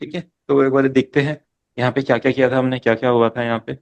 ठीक है, तो एक बार देखते हैं यहाँ पे क्या क्या किया था हमने, क्या क्या हुआ था यहाँ पे।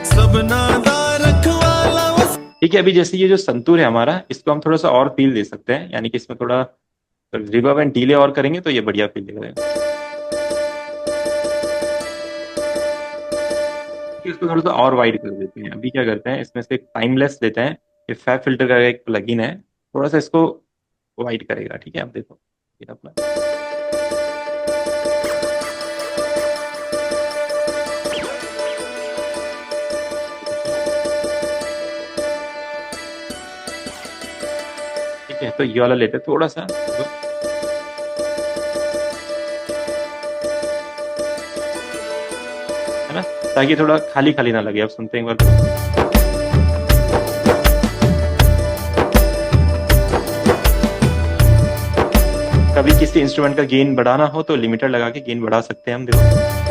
सब नादा रखवाला ठीक है, अभी जैसे ये जो संतूर है हमारा, इसको हम थोड़ा सा और फील दे सकते हैं, यानी कि इसमें थोड़ा रिवर्ब एंड डिले और करेंगे तो ये बढ़िया फील देगा। कि इसको थोड़ा सा और वाइड कर देते हैं। अभी क्या करते हैं, इसमें से एक टाइमलेस लेते हैं। ये फैब फिल्टर का एक प्लगइन है, थोड़ा सा इसको वाइड करेगा। ठीक है, आप देखो ये अपना। ठीक है, तो ये वाला लेते हैं थोड़ा सा, है ना, ताकि थोड़ा खाली खाली ना लगे। आप सुनते हैं एक बार तो। कभी किसी इंस्ट्रूमेंट का गेन बढ़ाना हो तो लिमिटर लगा के गेन बढ़ा सकते हैं हम, देखो।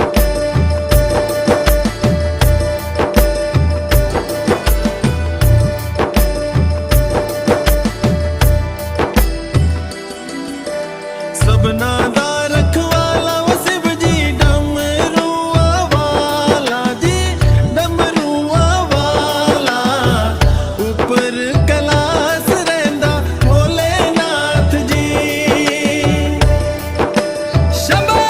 सब नादा रखवाला वो शिव जी डमरुआ वाला जी, डमरुआ वाला ऊपर कैलाश रहिंदा भोलेनाथ जी। शंभो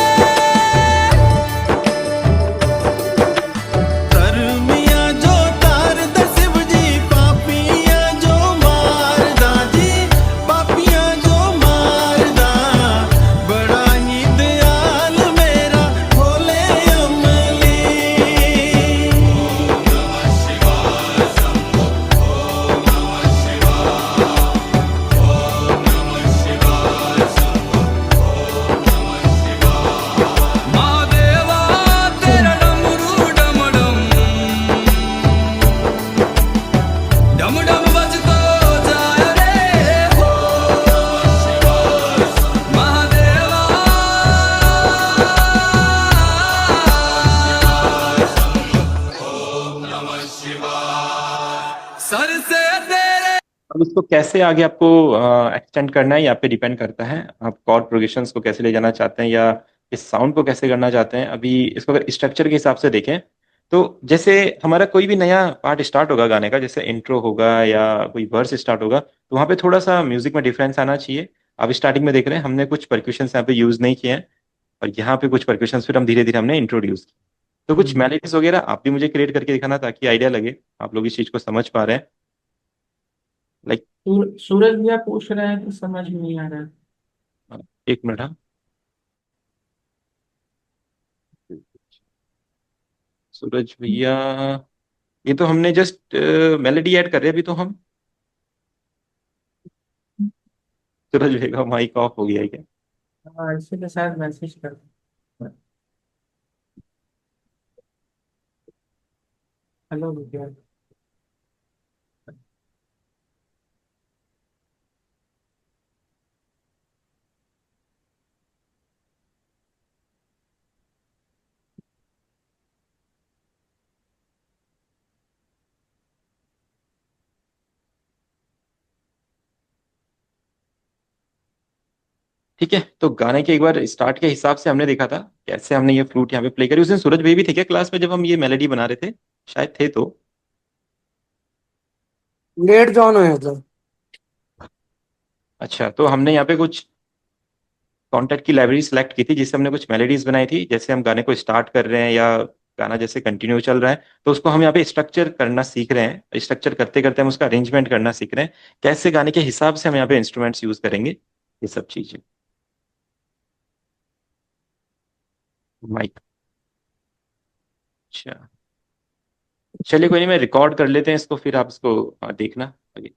धर्मिया जो तार द शिव जी, पापिया जो मारदा जी, पापिया जो मारदा। बड़ा ही दयाल मेरा भोले अमली। महादेवा तेरा डमरू डम डम, डम डम बजतो जाए रे हो। महादेवा सर से तेरे अब इसको कैसे आगे आपको एक्सटेंड करना है, यहाँ पे डिपेंड करता है। आप कॉर्ड प्रोग्रेशंस को कैसे ले जाना चाहते हैं, या इस साउंड को कैसे करना चाहते हैं। अभी इसको अगर स्ट्रक्चर के हिसाब से देखें, तो जैसे हमारा कोई भी नया पार्ट स्टार्ट होगा गाने का, जैसे इंट्रो होगा या कोई वर्स स्टार्ट होगा, तो वहाँ पे थोड़ा सा म्यूजिक में डिफरेंस आना चाहिए। अब स्टार्टिंग में देख रहे हैं हमने कुछ परक्यूशंस यहाँ पे यूज नहीं किए हैं, और यहाँ पे कुछ परक्यूशंस फिर हम धीरे धीरे हमने इंट्रोड्यूस किए। तो कुछ मेलोडीज वगैरह आप भी मुझे क्रिएट करके दिखाना, ताकि आइडिया लगे आप लोग इस चीज को समझ पा रहे हैं। लाइक सूरज भैया पूछ रहे हैं कि समझ में नहीं आ रहा है। एक मिनट, हाँ। सूरज भैया, ये तो हमने जस्ट मेलोडी ऐड कर रहे हैं अभी तो हम। सूरज भैया का माइक ऑफ हो गया है क्या? हाँ, इसीलिए शायद मैसेज कर। हेलो भैया। ठीक है, तो गाने के एक बार स्टार्ट के हिसाब से हमने देखा था कैसे हमने ये फ्लूट यहाँ पे प्ले करी। उस दिन सूरज भैया भी थे क्या क्लास में जब हम ये मेलोडी बना रहे थे? शायद थे तो। लेट जॉन हुए थे। अच्छा, तो हमने यहाँ पे कुछ कॉन्टेक्ट की लाइब्रेरी सेलेक्ट की थी, जिससे हमने कुछ मेलोडीज बनाई थी। जैसे हम गाने को स्टार्ट कर रहे हैं या गाना जैसे कंटिन्यू चल रहा है, तो उसको हम यहाँ पे स्ट्रक्चर करना सीख रहे हैं। स्ट्रक्चर करते करते हम उसका अरेंजमेंट करना सीख रहे हैं, कैसे गाने के हिसाब से हम यहाँ पे इंस्ट्रूमेंट्स यूज करेंगे, ये सब चीजें। माइक, अच्छा, चलिए कोई नहीं, मैं रिकॉर्ड कर लेते हैं इसको, फिर आप इसको देखना आगे,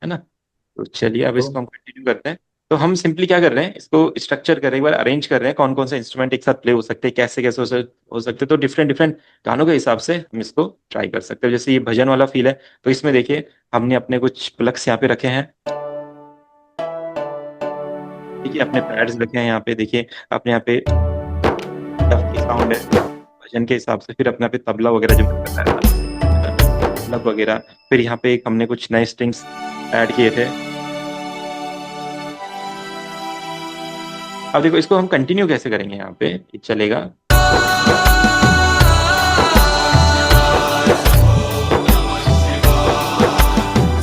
है ना। तो चलिए अब तो इसको हम कंटिन्यू करते हैं। तो हम सिंपली क्या कर रहे हैं, इसको स्ट्रक्चर कर रहे हैं, एक बार अरेंज कर रहे हैं कौन कौन से इंस्ट्रूमेंट एक साथ प्ले हो सकते हैं, कैसे कैसे हो सकते हैं। तो डिफरेंट डिफरेंट गानों के हिसाब से हम इसको ट्राई कर सकते हैं। जैसे ये भजन वाला फील है, तो इसमें देखिए हमने अपने कुछ प्लग्स यहाँ पे रखे हैं, देखिए अपने पैड्स रखे हैं यहाँ पे, देखिए अपने यहाँ पे डफ की साउंड है भजन के हिसाब से, फिर अपने यहाँ पे तबला वगैरह जो मैंने बताया था, ढोलक वगैरह, फिर यहाँ पे एक हमने कुछ नए स्ट्रिंग्स ऐड किए थे। अब देखो इसको हम कंटिन्यू कैसे करेंगे, यहाँ पे ये चलेगा।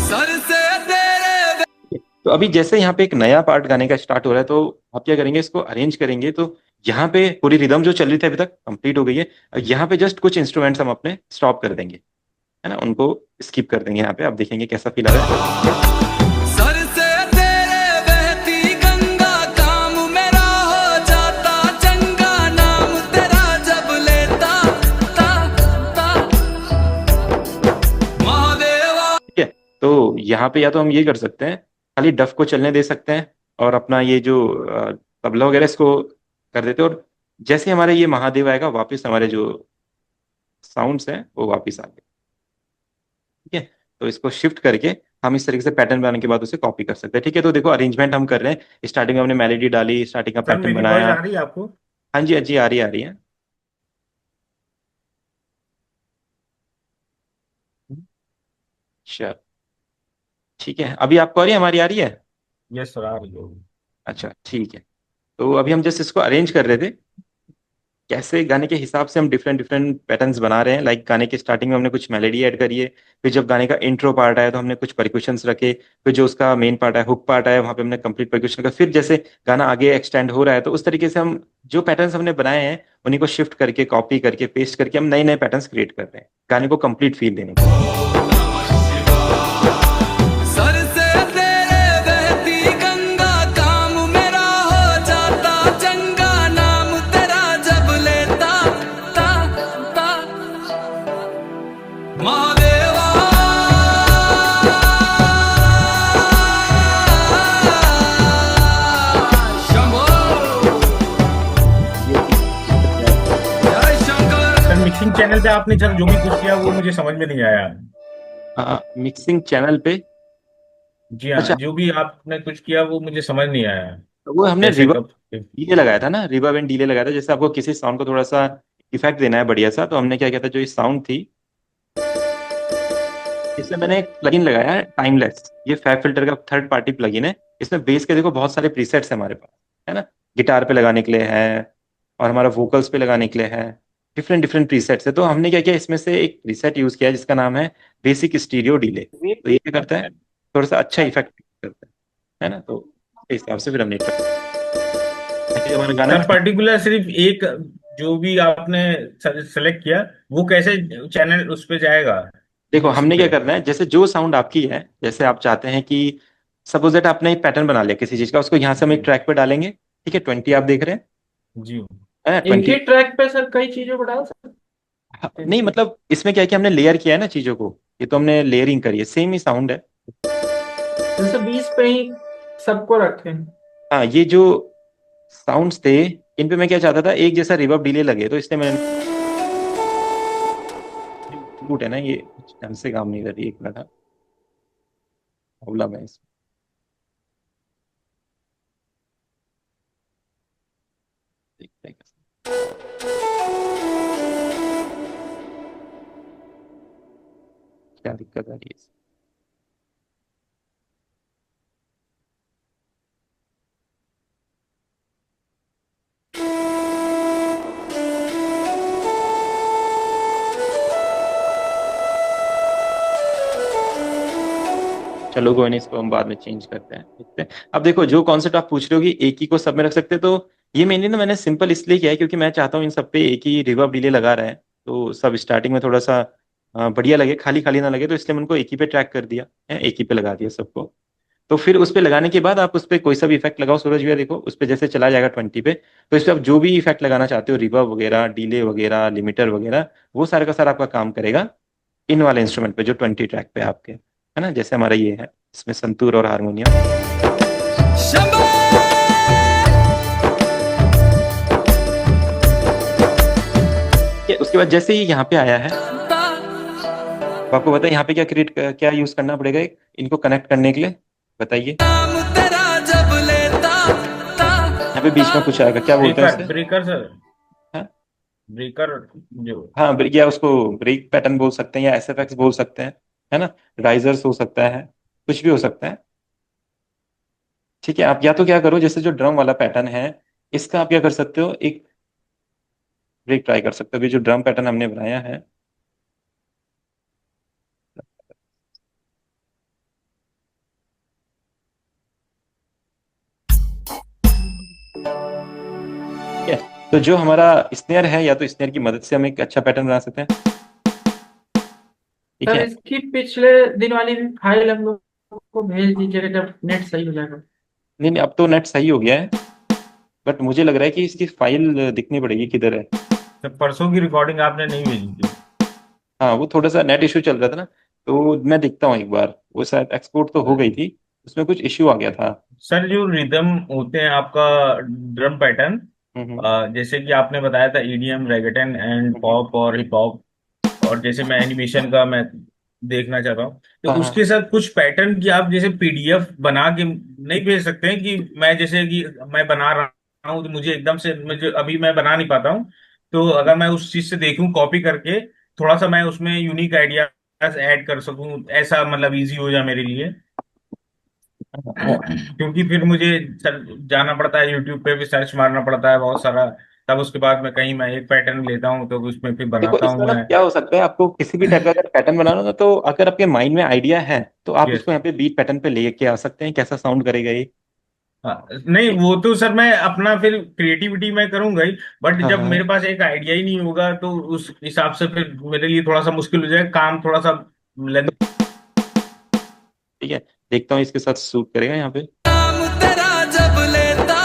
सर से तेरे तो अभी जैसे यहाँ पे एक नया पार्ट गाने का स्टार्ट हो रहा है, तो आप क्या करेंगे, इसको अरेंज करेंगे। तो यहाँ पे पूरी रिदम जो चल रही थी अभी तक कंप्लीट हो गई है, यहाँ पे जस्ट कुछ इंस्ट्रूमेंट्स हम अपने स्टॉप कर देंगे, है ना, उनको स्किप कर देंगे। यहाँ पे आप देखेंगे कैसा फील आ रहा है। सर से तेरे बहती गंगा, काम मेरा हो जाता चंगा, नाम तेरा जब लेता ता ता महादेवा। ठीक है, तो यहाँ पे या तो हम ये कर सकते हैं, खाली डफ को चलने दे सकते हैं, और अपना ये जो तबला वगैरह इसको कर देते हैं, और जैसे हमारे ये महादेव आएगा वापस हमारे जो साउंड्स हैं वो वापस आ गए। ठीक है, तो इसको शिफ्ट करके हम इस तरीके से पैटर्न बनाने के बाद उसे कॉपी कर सकते हैं। ठीक है, तो देखो अरेंजमेंट हम कर रहे हैं, स्टार्टिंग में हमने मेलोडी डाली, स्टार्टिंग का सर पैटर्न मेरी वॉइस बनाया। आ रही है आपको? हाँ जी, हाँ जी, आ रही है, आ रही है। चल, ठीक है, अभी आपको आ रही है, हमारी आ रही है? यस सर, आ रही है। अच्छा ठीक है, तो अभी हम जस्ट इसको अरेंज कर रहे थे, कैसे गाने के हिसाब से हम डिफरेंट डिफरेंट पैटर्न्स बना रहे हैं। लाइक गाने के स्टार्टिंग में हमने कुछ मेलोडी ऐड करी है, फिर जब गाने का इंट्रो पार्ट आया तो हमने कुछ परक्यूशंस रखे, फिर जो उसका मेन पार्ट है, हुक पार्ट आया, वहां पे हमने कंप्लीट परक्यूशन रखा, फिर जैसे गाना आगे एक्सटेंड हो रहा है तो उस तरीके से हम जो पैटर्न्स हमने बनाए हैं उन्हीं को शिफ्ट करके, कॉपी करके, पेस्ट करके हम नए नए पैटर्न्स क्रिएट कर रहे हैं गाने को कंप्लीट फील देने के लिए। सर से तेरे बहती गंगा, काम मेरा हो जाता चंगा, नाम तेरा जब लेता ता ता महादेवा। शंभो जय शंकर। सर मिक्सिंग चैनल पे आपने सर जो भी कुछ किया वो मुझे समझ में नहीं आया। मिक्सिंग चैनल पे? जी हाँ, अच्छा, जो भी आपने कुछ किया वो मुझे समझ नहीं आया। वो हमने कैसे रिवर्ब कब? डीले लगाया था ना, रिवर्ब एंड डीले लगाया था। जैसे आपको किसी साउंड को थोड़ा सा इफेक्ट देना है बढ़िया सा, तो हमने क्या किया था, जो ये साउंड थी इसमें मैंने एक प्लगइन लगाया है टाइमलेस, ये फैब फिल्टर का थर्ड पार्टी प्लगइन है। इसमें बेस के देखो बहुत सारे प्रीसेट्स है हमारे पास, है ना, गिटार पे लगाने के लिए है और हमारा वोकल्स पे लगाने के लिए है, डिफरेंट डिफरेंट प्रीसेट्स है। तो हमने क्या किया, इसमें से एक प्रीसेट यूज किया है जिसका नाम है बेसिक स्टीरियो डिले। तो ये क्या करता है, थोड़ा सा अच्छा इफेक्ट करता है ना, तो इस हिसाब से फिर हमने हमारा गाना। सर पर्टिकुलर सिर्फ एक जो भी आपने सेलेक्ट किया वो कैसे चैनल उस पे जाएगा? देखो मिक्सिंग हमने क्या पे? करना है, जैसे जो साउंड आपकी है, जैसे आप चाहते हैं कि सपोज दैट आपने एक पैटर्न बना लिया किसी चीज का, उसको यहाँ से हम एक ट्रैक पे डालेंगे। ठीक है, 20 आप देख रहे हैं, जी है ना, एक 20। ही ट्रैक पे सर कई चीजों को डाल सकते नहीं हैं? मतलब इसमें क्या है कि हमने लेयर किया है ना चीजों को, ये तो हमने लेयरिंग करी है, सेम ही साउंड है। जैसे 20 पे ही सबको रखें। हाँ, ये जो साउंड्स थे इन पे मैं क्या चाहता था, एक जैसा रिवर्ब डिले लगे, तो इसलिए मैंने रूट है ना, ये ढंग से काम नहीं कर रही, एक मिनट, प्रॉब्लम है इसमें, देखते हैं कैसे। क्या दिक्कत आ रही है इसमें? चलो कोई नहीं, इसको हम बाद में चेंज करते हैं, देखते हैं। अब देखो जो कॉन्सेप्ट आप पूछ रहे हो कि एक ही को सब में रख सकते हैं, तो ये मेनली ना मैंने सिंपल इसलिए किया है क्योंकि मैं चाहता हूँ इन सब पे एक ही रिवर्ब डिले लगा रहे हैं, तो सब स्टार्टिंग में थोड़ा सा बढ़िया लगे, खाली खाली ना लगे, तो इसलिए मैंने उनको एक ही पे ट्रैक कर दिया है, एक ही पे लगा दिया सबको। तो फिर उस पे लगाने के बाद आप उस पे कोई सा भी इफेक्ट लगाओ, सूरज भैया देखो उस पे जैसे चला जाएगा 20 पे, तो इस पे आप जो भी इफेक्ट लगाना चाहते हो, रिवर्ब वगैरह, डिले वगैरह, लिमिटर वगैरह, वो सारा का सारा आपका काम करेगा इन वाले इंस्ट्रूमेंट पे जो 20 ट्रैक पे आपके, है ना, जैसे हमारा ये है, इसमें संतूर और हारमोनियम। शंभो उसके बाद जैसे ही यहाँ पे आया है, तो आपको पता है यहाँ पे क्या यूज करना पड़ेगा इनको कनेक्ट करने के लिए, बताइए। नाम तेरा जब लेता ता यहाँ पे बीच में कुछ आएगा, क्या बोलते हैं ब्रेकर उसे? ब्रेकर सर, हाँ ब्रेकर जो। हाँ, या उसको ब्रेक पैटर्न बोल सकते हैं या एसएफएक्स बोल सकते हैं, है ना। राइजर्स हो सकता है, कुछ भी हो सकता है। ठीक है, आप या तो क्या करो, जैसे जो ड्रम वाला पैटर्न है, इसका आप क्या कर सकते हो, एक ब्रेक ट्राई कर सकते हो। अभी जो ड्रम पैटर्न हमने बनाया है, ठीक है। तो जो हमारा स्नेयर है, या तो स्नेयर की मदद से हम एक अच्छा पैटर्न बना सकते हैं, ठीक सर है। इसकी पिछले दिन वाली भी फाइल हम लोग को भेज दीजिएगा जब नेट सही हो जाएगा। नहीं नहीं, अब तो नेट सही हो गया है, बट मुझे लग रहा है कि इसकी फाइल दिखनी पड़ेगी किधर है। तो परसों की रिकॉर्डिंग आपने नहीं भेजी थी? हाँ, वो थोड़ा सा नेट इशू चल रहा था ना, तो मैं देखता हूँ एक बार। वो शायद एक्सपोर्ट तो हो गई थी, उसमें कुछ इश्यू आ गया था। सर जो रिदम होते हैं आपका ड्रम पैटर्न, हम्म जैसे कि आपने बताया था EDM, reggaeton and hmm, pop और हिप हॉप, और जैसे मैं एनिमेशन का मैं देखना चाहता हूँ, तो हाँ हाँ उसके साथ कुछ पैटर्न की आप जैसे पीडीएफ बना के नहीं भेज सकते हैं? कि मैं जैसे कि मैं बना रहा हूँ तो मुझे एकदम से, मुझे अभी मैं बना नहीं पाता हूँ, तो अगर मैं उस चीज से देखूं कॉपी करके, थोड़ा सा मैं उसमें यूनिक आइडियाज ऐड कर सकूं, ऐसा मतलब इजी हो जाए मेरे लिए। हाँ। क्योंकि फिर मुझे जाना पड़ता है, यूट्यूब पे भी सर्च मारना पड़ता है बहुत सारा, तब उसके बाद मैं कहीं मैं एक पैटर्न लेता हूँ तो उसमें फिर देखो, बनाता हूँ इसमें ना मैं। क्या हो सकता है, आपको किसी भी टाइप का अगर पैटर्न बनाना हो, तो अगर आपके माइंड में आइडिया है, तो आप यस। उसको यहाँ पे बीट पैटर्न पे लेके आ सकते हैं, कैसा साउंड करेगा ये। हाँ, नहीं वो तो सर मैं अपना फिर क्रिएटिविटी मैं करूंगा ही, बट हाँ जब हाँ मेरे हाँ, पास एक आइडिया ही नहीं होगा तो उस हिसाब से फिर मेरे लिए थोड़ा सा मुश्किल हो जाएगा काम, थोड़ा सा लेंथ ठीक है। देखता हूँ इसके साथ सूट करेगा यहाँ पे। नाम तेरा जब लेता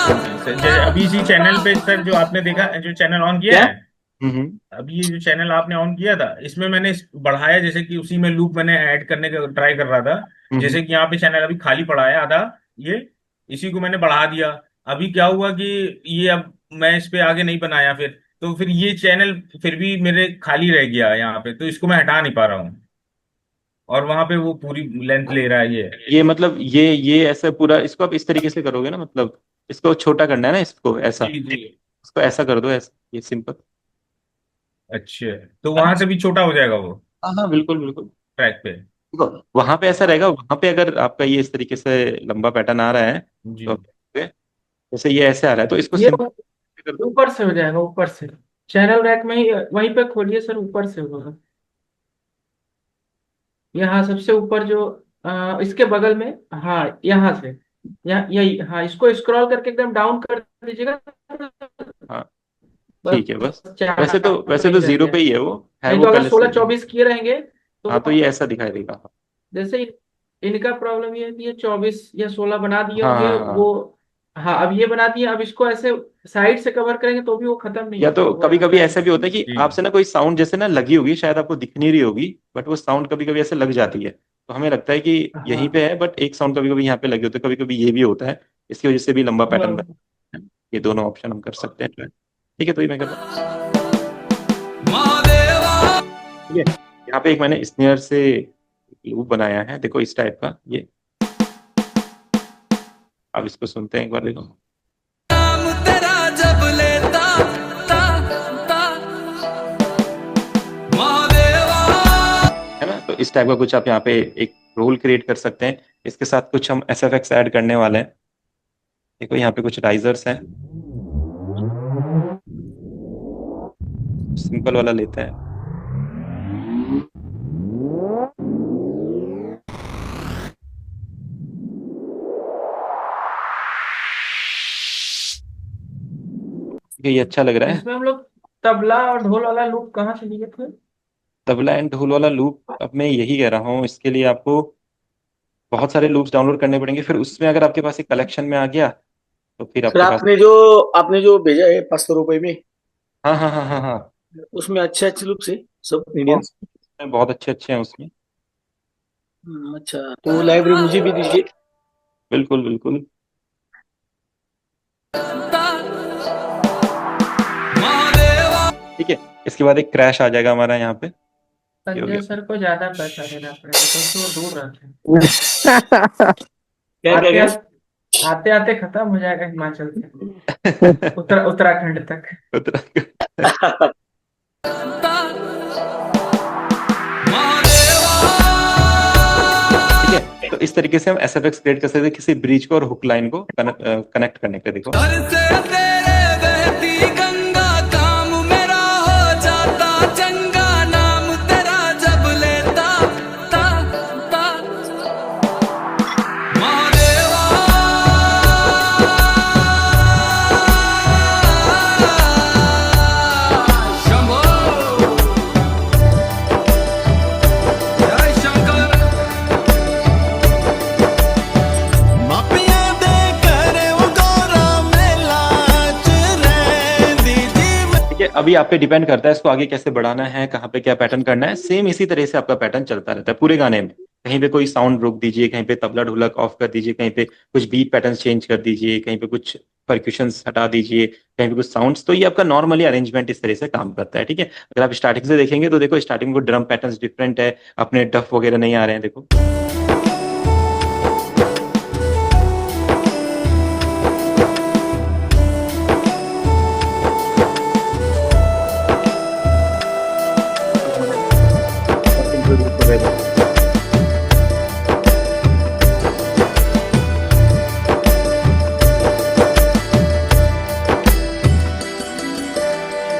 से। जैसे अभी इसी चैनल पे सर जो आपने देखा, जो चैनल ऑन किया क्या? है, हम्म। अभी ये जो चैनल आपने ऑन किया था इसमें मैंने बढ़ाया, जैसे कि उसी में लूप मैंने ऐड करने का ट्राई कर रहा था। हम्म। जैसे कि यहाँ पे चैनल अभी खाली पड़ा है आधा, ये इसी को मैंने बढ़ा दिया। अभी क्या हुआ कि ये अब मैं इस पे आगे नहीं बनाया, फिर ये चैनल फिर भी मेरे खाली रह गया यहाँ पे, तो इसको मैं हटा नहीं पा रहा हूँ, और वहां पे वो पूरी लेंथ ले रहा है ये। ये मतलब ये ऐसा पूरा इसको आप इस तरीके से करोगे ना, मतलब इसको छोटा करना है ना, इसको ऐसा, जी जी। इसको ऐसा कर दो, ऐसा, ये सिंपल। अच्छा, तो है ना? वहां से भी छोटा हो जाएगा वो हाँ हाँ, बिल्कुल बिल्कुल। ट्रैक पे? देखो, वहां पे ऐसा रहेगा, वहां पे अगर आपका ये इस तरीके से लंबा पैटर्न आ रहा है, जी। तो जैसे ये ऐसे आ रहा है, तो इसको ये सिंपल कर दो। ऊपर से हो जाएगा, ऊपर से चैनल रैक में ही वहीं पे खोलिए सर, ऊपर से होगा। यहाँ सबसे ऊपर जो इसके बगल में, हाँ यहाँ से, यहाँ यही, हाँ इसको स्क्रॉल करके एकदम डाउन कर दीजिएगा। हाँ बस ठीक है, बस। चार वैसे तो ही रह जीरो गया। पे ही है वो, है नहीं वो तो अगर पहले से। 16 24 किए रहेंगे तो हाँ, तो ये ऐसा दिखाई देगा। जैसे इनका प्रॉब्लम ये है कि ये 24 या 16 बना दिए हाँ होंगे हाँ वो। हाँ। हाँ अब ये बना दिए, अब इसको ऐसे साइड से कवर करेंगे तो भी वो खत्म नहीं या होगा, तो वो कभी यहाँ कभी पे ऐसा भी होता है कि जी। आपसे ना कोई साउंड जैसे ना लगी होगी, शायद आपको दिख नहीं रही होगी, बट वो साउंड कभी कभी ऐसे लग जाती है, तो हमें लगता है कि यहीं हाँ पे है, बट एक साउंड कभी कभी यहाँ पे लगी होती है, कभी कभी ये भी होता है। इसकी वजह से भी लंबा पैटर्न वह- बनता है। ये दोनों ऑप्शन हम कर सकते हैं। ठीक है, तो ये मैं कर रहा हूँ। महादेवा ठीक है, यहाँ पे एक मैंने स्नेयर से लूप बनाया है, देखो इस टाइप का ये। अब इसको सुनते हैं एक बार, देखो। नाम तेरा जब लेता ता ता महादेवा है ना, तो इस टाइप का कुछ आप यहाँ पे एक रोल क्रिएट कर सकते हैं। इसके साथ कुछ हम एसएफएक्स ऐड करने वाले हैं। देखो यहाँ पे कुछ राइजर्स हैं, सिंपल वाला लेते हैं। ठीक है, ये अच्छा लग रहा है। इसमें हम लोग तबला और ढोल वाला लूप कहाँ से लिए थे? तबला एंड ढोल वाला लूप, अब मैं यही कह रहा हूँ, इसके लिए आपको बहुत सारे लूप्स डाउनलोड करने पड़ेंगे। फिर उसमें अगर आपके पास एक कलेक्शन में आ गया, तो फिर सर आपके पास। आपने जो भेजा है 500 रुपए में, हाँ हाँ हाँ हाँ हाँ उसमें अच्छे अच्छे लुक से सब हाँ, इंडियंस। बहुत अच्छे अच्छे हैं उसमें। अच्छा, तो लाइब्रेरी मुझे भी दीजिए। बिल्कुल बिल्कुल। ठीक है। इसके बाद एक क्रैश आ जाएगा हमारा यहाँ पे, ये हो संजय गया। सर को ज्यादा पैसा देना पड़ेगा क्योंकि वो दूर रहते हैं। क्या क्या आते क्या? आते आते खत्म हो जाएगा हिमाचल से उत्तराखंड तक। उत्तराखंड। ठीक है, तो इस तरीके से हम एसएफएक्स क्रिएट कर सकते हैं किसी ब्रिज को और हुक लाइन को कनेक्ट करने के लिए। देखो घर से तेरे बहती गंगा काम मेरा हो जाता चंगा नाम तेरा जब लेता ता ता महादेवा शंभो जय शंकर मापिया दे करे वो गौरा मेला ठीक है, अभी आप पे डिपेंड करता है इसको आगे कैसे बढ़ाना है, कहाँ पे क्या पैटर्न करना है। सेम इसी तरह से आपका पैटर्न चलता रहता है पूरे गाने में। कहीं पे कोई साउंड रोक दीजिए, कहीं पे तबला ढोलक ऑफ कर दीजिए, कहीं पे कुछ बीट पैटर्न चेंज कर दीजिए, कहीं पे कुछ परक्यूशंस हटा दीजिए, कहीं पे कुछ साउंड्स। तो ये आपका नॉर्मली अरेंजमेंट इस तरह से काम करता है। ठीक है, अगर आप स्टार्टिंग से देखेंगे तो देखो स्टार्टिंग में ड्रम पैटर्न्स डिफरेंट है, अपने डफ वगैरह नहीं आ रहे हैं। देखो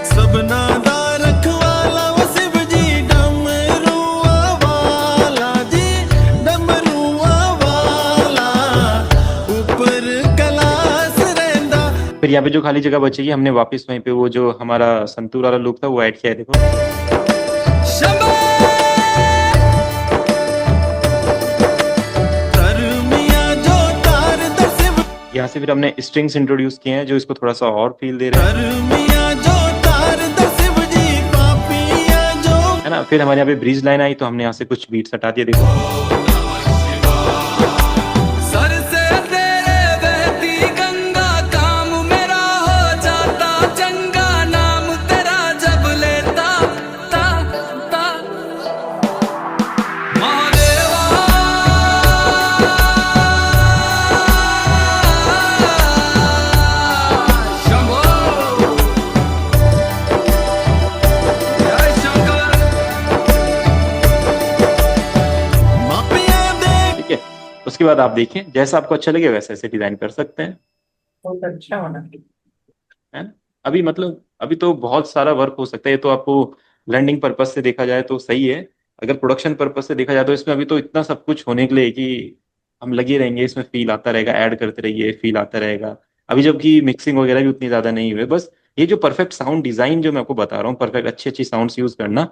सबना दा रखवाला वो शिव जी डमरुआ वाला जी डमरुआ वाला ऊपर कैलाश रहंदा। फिर यहाँ पे जो खाली जगह बचेगी हमने वापस वहीं पे वो जो हमारा संतूर वाला लूप था वो ऐड किया है। देखो शंभो धर्मिया जो तार द शिव यहाँ से फिर हमने स्ट्रिंग्स इंट्रोड्यूस किए हैं जो इसको थोड़ा सा और फील दे रहे हैं, धर्मिया जो तार द शिव जी पापिया जो है ना। फिर हमारे यहाँ पे ब्रिज लाइन आई तो हमने यहाँ से कुछ बीट्स हटा दिए। देखो सर से तेरे बहती गंगा काम मेरा हो जाता चंगा नाम तेरा जब लेता ता ता महादेवा शंभो जय शंकर मापिया दे ठीक है, उसके बाद आप देखिए जैसा आपको अच्छा लगे वैसे ऐसे डिजाइन कर सकते हैं, बहुत अच्छा होना चाहिए। है ना। अभी मतलब अभी तो बहुत सारा वर्क हो सकता है। ये तो आपको लर्निंग पर्पज से देखा जाए तो सही है, अगर प्रोडक्शन पर्पज से देखा जाए तो इसमें अभी तो इतना सब कुछ होने के लिए कि हम लगे रहेंगे इसमें, फील आता रहेगा, ऐड करते रहिए, फील आता रहेगा। अभी जबकि मिक्सिंग वगैरह भी उतनी ज्यादा नहीं हुई, बस ये जो परफेक्ट साउंड डिजाइन जो मैं आपको बता रहा हूँ, परफेक्ट अच्छी अच्छी साउंड्स यूज करना,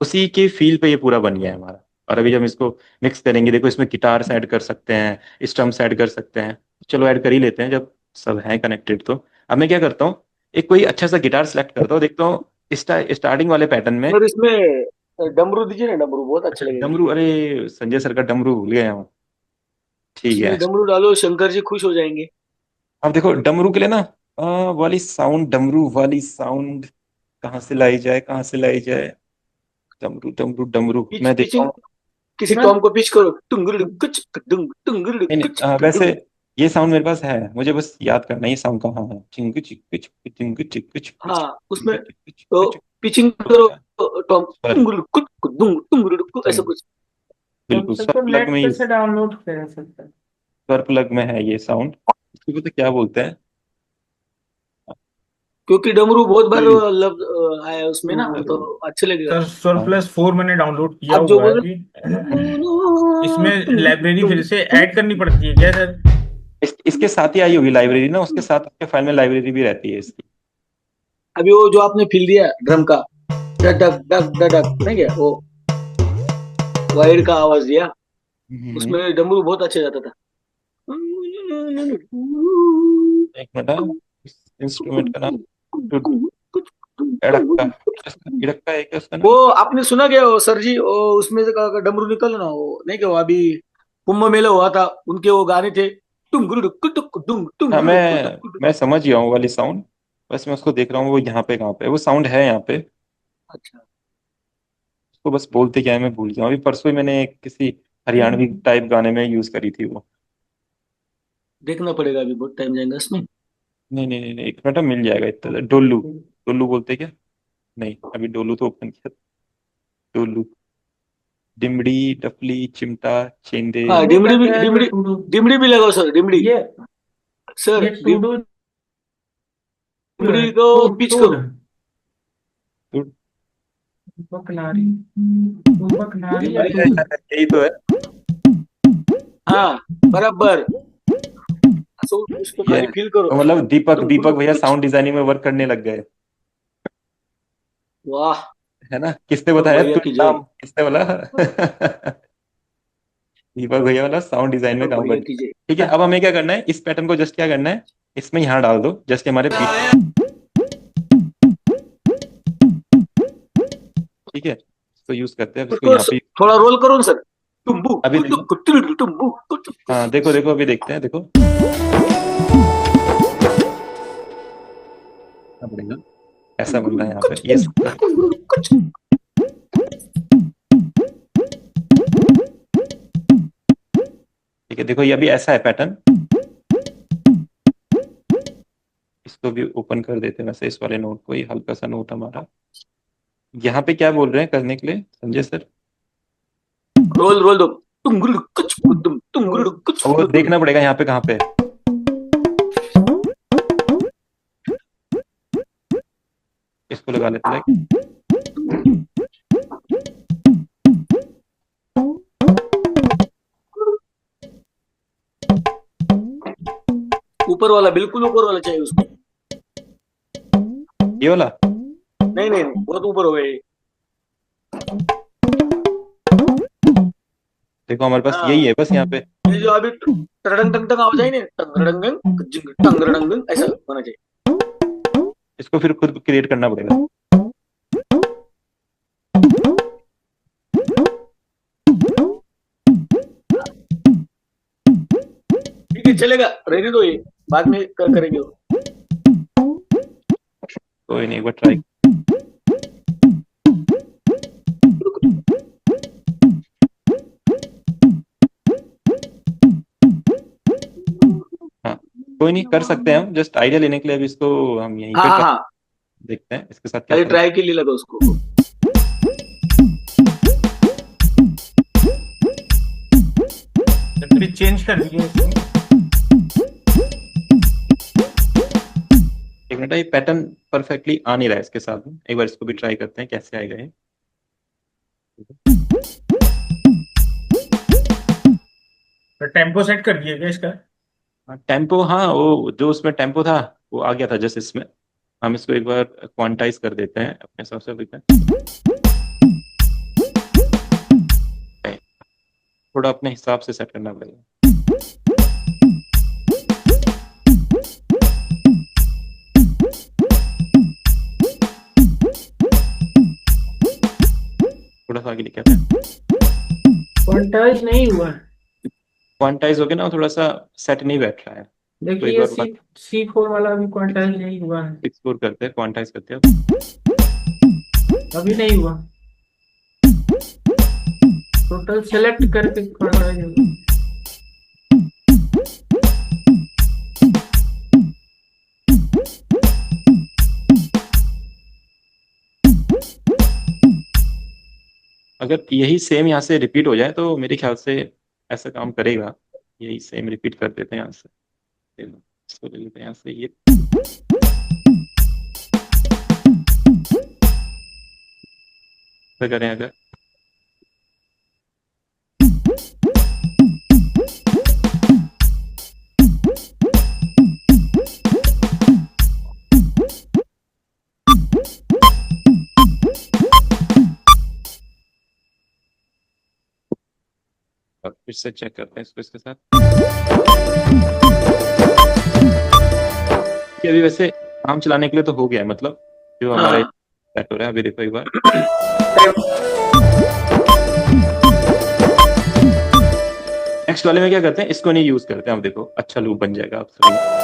उसी के फील पे ये पूरा बन गया है हमारा। और अभी जब इसको मिक्स करेंगे, देखो इसमें गिटार्स ऐड कर सकते हैं, स्ट्रम्स ऐड कर सकते हैं। चलो ऐड कर ही लेते हैं जब सब है कनेक्टेड। तो अब मैं क्या करता हूँ, एक कोई अच्छा सा गिटार सेलेक्ट करता हूँ, देखता हूँ स्टार्टिंग वाले पैटर्न में। सर इसमें डमरू दीजिए ना, डमरू बहुत अच्छा अच्छे लगेंगे। डमरू, अरे संजय सर का डमरू भूल गया हूँ। ठीक है, इसमें डमरू डालो, शंकर जी खुश हो जाएंगे। अब देखो डमरू के लिए ना वाली साउंड, डमरू वाली साउंड कहाँ से लाई जाए, कहाँ से लाई जाए। डमरू डमरू डमरू पिच मैं देखता पिचिंग, हूँ। किसी सर टॉम को पिच करो, टुंगुर कुछ डुंग टुंगुर नहीं नहीं, कुछ वैसे डुंग। ये साउंड मेरे पास है, मुझे बस याद करना है ये साउंड कहाँ है। चिंग चिक चिक चिंग चिक चिक हाँ उसमें चिक तो चिक। पिचिंग हो करो, गया टॉम स्वर, टुंगुर कुछ डुंग टुंगुर ऐसा कुछ। तो हम बिल्कुल स्वर सबको प्लग नेट में पे से डाउनलोड कर सकते हैं। स्वर प्लग में है ये साउंड। इसको तो क्या बोलते हैं क्योंकि डमरू बहुत बार ये, लफ्ज आया है उसमें ना, तो अच्छे लगेगा। सर स्वर+4 मैंने डाउनलोड किया आप जो हुआ है बोल अभी। इसमें रहे लाइब्रेरी फिर से ऐड करनी पड़ती है क्या सर? इसके साथ ही आई होगी लाइब्रेरी ना, उसके साथ आपके फाइल में लाइब्रेरी भी रहती है इसकी। अभी वो जो आपने फील दिया ड्रम का, डक डक डक नहीं क्या, वो वायर का आवाज दिया, उसमें डमरू बहुत अच्छा जाता था। एक मिनट, इस इंस्ट्रूमेंट का नाम एड़क्का, इड़क्का है क्या उसका वो नाम। आपने सुना क्या, वो सर जी, वो उसमें से डमरू निकल ना, वो नहीं क्या, वो अभी कुंभ मेला हुआ था, उनके वो गाने थे, टुंगुरु टुक टुक डुंग हाँ टुंगुरु टुक मैं टुक। मैं समझ गया हूँ वाली साउंड। बस मैं उसको देख रहा हूँ, वो यहाँ पे कहाँ पे है? वो साउंड है यहाँ पे, अच्छा। उसको बस बोलते क्या है मैं भूल गया हूँ। अभी परसों ही मैंने किसी हरियाणवी टाइप गाने में यूज करी थी वो। देखना पड़ेगा, अभी बहुत टाइम जाएगा इसमें। नहीं नहीं नहीं नहीं, एक मिनट में मिल जाएगा इतना। डोलू, डोलू बोलते क्या? नहीं, अभी डोलू तो ओपन किया। डोलू, डिमड़ी, डफली, चिमटा, चेंदे। हाँ, टूडू डिमड़ी भी, करके है जो डिमड़ी, टूडू, डिमड़ी भी लगाओ सर, डिमड़ी। ये सर ये टूडू जो है, डिमड़ी को पिच टूड, करो। बकनारी, बकनारी या डिमड़ी, टूड। यही तो है। हाँ, बराबर। सो उसको ये खाली फील करो। तो मतलब दीपक, तुम दीपक गुल्लू भैया कुछ। साउंड डिजाइनिंग में वर्क करने लग गए, वाह। है ना? किसने सब बताया भैया तू की जय। नाम, किसने बोला? दीपक भैया वाला साउंड डिजाइन में सब काम कर। भैया की जय। ठीक है, अब हमें क्या करना है, इस पैटर्न को जस्ट क्या करना है, इसमें यहाँ डाल दो, जस्ट हमारे बीट। ठीक है, इसको यूज करते हैं, अब इसको उसको यहाँ पे use थोड़ा करते हैं। रोल करो ना सर। तुम्बू अभी कुटुक देखो, कुटुक तुम्बू हाँ कुटुक। देखो देखो, अभी देखते हैं, देखो क्या बढ़ेगा, ऐसा बनना है यहाँ पे, कुछ ये कुछ। ठीक है। देखो ये अभी ऐसा है पैटर्न, इसको भी ओपन कर देते हैं वैसे, इस वाले नोट को, ये हल्का सा नोट हमारा। यहाँ पे क्या बोल रहे हैं करने के लिए संजय सर? रोल रोल दो। तुम गुल्लू कुछ तुम गुल्लू कुछ। वो देखना पड़ेगा यहाँ पे कहाँ पे है। इसको लगा लेते हैं। ऊपर वाला, बिल्कुल ऊपर वाला चाहिए उसको। ये वाला। नहीं नहीं नहीं, बहुत ऊपर हो गए। देखो हमारे पास यही हाँ, है बस यहाँ पे। ये जो अभी टंग टंग टंग आवाज आई ना, टंग टंग टंग टंग, ऐसा होना चाहिए। इसको फिर खुद क्रिएट करना पड़ेगा। ठीक है, चलेगा, रहने दो, ये बाद में करेंगे वो। कोई नहीं, एक बार ट्राई। हाँ, कोई नहीं, कर सकते हैं हम, जस्ट आइडिया लेने के लिए अभी इसको हम यहीं पे हाँ हाँ, देखते हैं इसके साथ क्या खाली फर्क। ट्राई के लिए लगा उसको। चेंज कर दीजिए इसको। एक मिनट, ये पैटर्न परफेक्टली आ नहीं रहा है इसके साथ में, एक बार इसको भी ट्राई करते हैं कैसे आएगा ये। तो टेम्पो सेट कर दिए क्या इसका? टेम्पो, हाँ वो जो उसमें टेम्पो था वो आ गया था जस्ट इसमें। हम इसको एक बार क्वांटाइज कर देते हैं अपने हिसाब से, देखते हैं थोड़ा अपने हिसाब से सेट करना पड़ेगा। थोड़ा सा आगे लेके आते हैं। क्वांटाइज नहीं हुआ। क्वांटाइज हो गया ना, थोड़ा सा सेट नहीं बैठ रहा है। तो एक देखिए बार C4 वाला अभी क्वांटाइज नहीं हुआ है, एक्सप्लोर करते हैं, क्वांटाइज करते हैं। अभी नहीं हुआ। टोटल सेलेक्ट करके क्वांटाइज होगा। अगर यही सेम यहाँ से रिपीट हो जाए तो मेरे ख्याल से ऐसा काम करेगा। यही सेम रिपीट कर देते हैं यहाँ से, इसको ले लेते हैं यहाँ से ये। करें अगर फिर से चेक करते हैं इसको इसके साथ। ये अभी वैसे काम चलाने के लिए तो हो गया है, मतलब जो हमारे हाँ, सेट हो रहा है। अभी देखो एक बार, नेक्स्ट वाले में क्या करते हैं, इसको नहीं यूज करते हैं। अब देखो अच्छा लूप बन जाएगा आप सभी।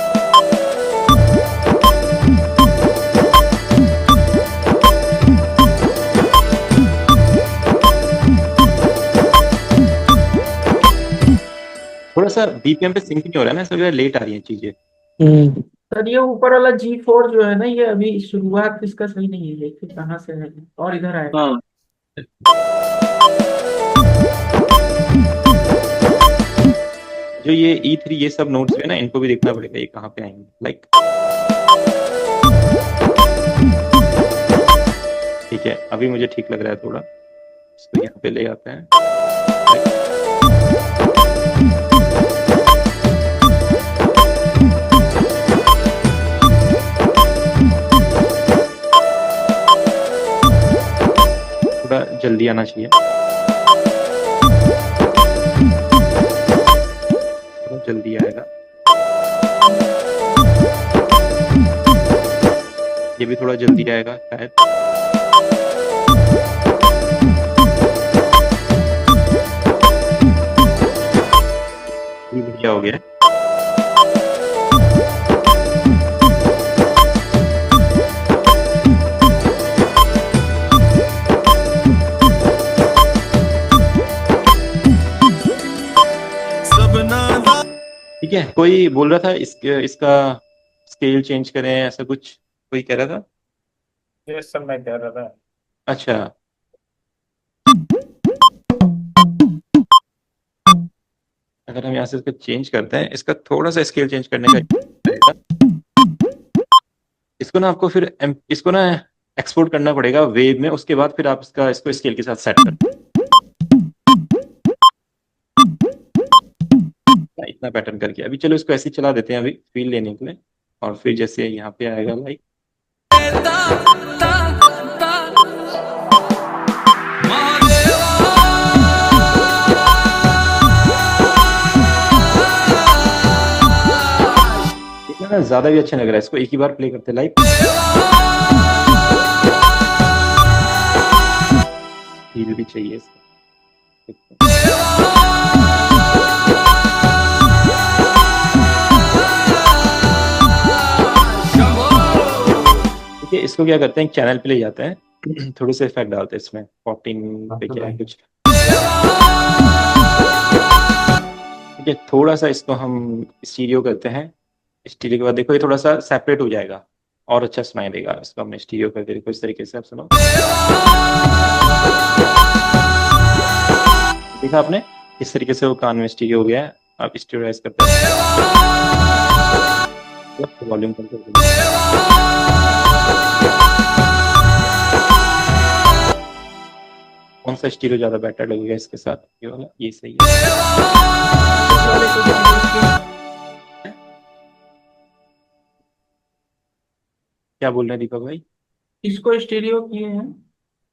सा बीपीएम पे सिंक नहीं हो रहा है ना, सब लेट आ रही हैं चीजें। सर ये ऊपर वाला G4 जो है ना, ये अभी शुरुआत इसका सही नहीं है, देखिए कहाँ से है और इधर आएगा। हाँ, जो ये E3 ये सब नोट्स है ना, इनको भी देखना पड़ेगा ये कहाँ पे आएंगे, लाइक। ठीक है, अभी मुझे ठीक लग रहा है थोड़ा, इसको यहाँ पे ले आते हैं। थोड़ा जल्दी आना चाहिए, थोड़ा जल्दी आएगा। ये भी थोड़ा जल्दी आएगा शायद। ये बढ़िया हो गया है। ठीक है, कोई बोल रहा था इसका स्केल चेंज करें, ऐसा कुछ कोई कह रहा था। ये सब मैं कह रहा था। अच्छा, अगर हम यहाँ से इसको चेंज करते हैं, इसका थोड़ा सा स्केल चेंज करने का रहेगा। इसको ना आपको फिर इसको ना एक्सपोर्ट करना पड़ेगा वेव में, उसके बाद फिर आप इसको स्केल के साथ सेट कर, इतना पैटर्न करके। अभी चलो इसको ऐसे ही चला देते हैं अभी फील लेने के लिए, और फिर जैसे यहाँ पे आएगा लाइक। इतना ज्यादा भी अच्छा लग रहा है, इसको एक ही बार प्ले करते लाइक। फील भी चाहिए इसको। ठीक है, इसको क्या करते हैं, एक चैनल पे ले जाते हैं, थोड़े से इफेक्ट डालते हैं इसमें 14 पे, क्या है कुछ। ठीक है, थोड़ा सा इसको हम स्टीरियो करते हैं। स्टीरियो के बाद देखो ये थोड़ा सा सेपरेट हो जाएगा और अच्छा सुनाई देगा। इसको हमने स्टीरियो करके देखो इस तरीके से, आप सुनो, देखा आपने इस तरीके से वो कान में स्टीरियो हो गया है। आप स्टीरियोराइज करते हैं, वॉल्यूम कम कर दो। कौन सा स्टीरियो ज्यादा बेटर लगेगा इसके साथ, ये वाला, ये सही है। क्या बोल रहे हैं दीपक भाई। इसको स्टीरियो किए हैं।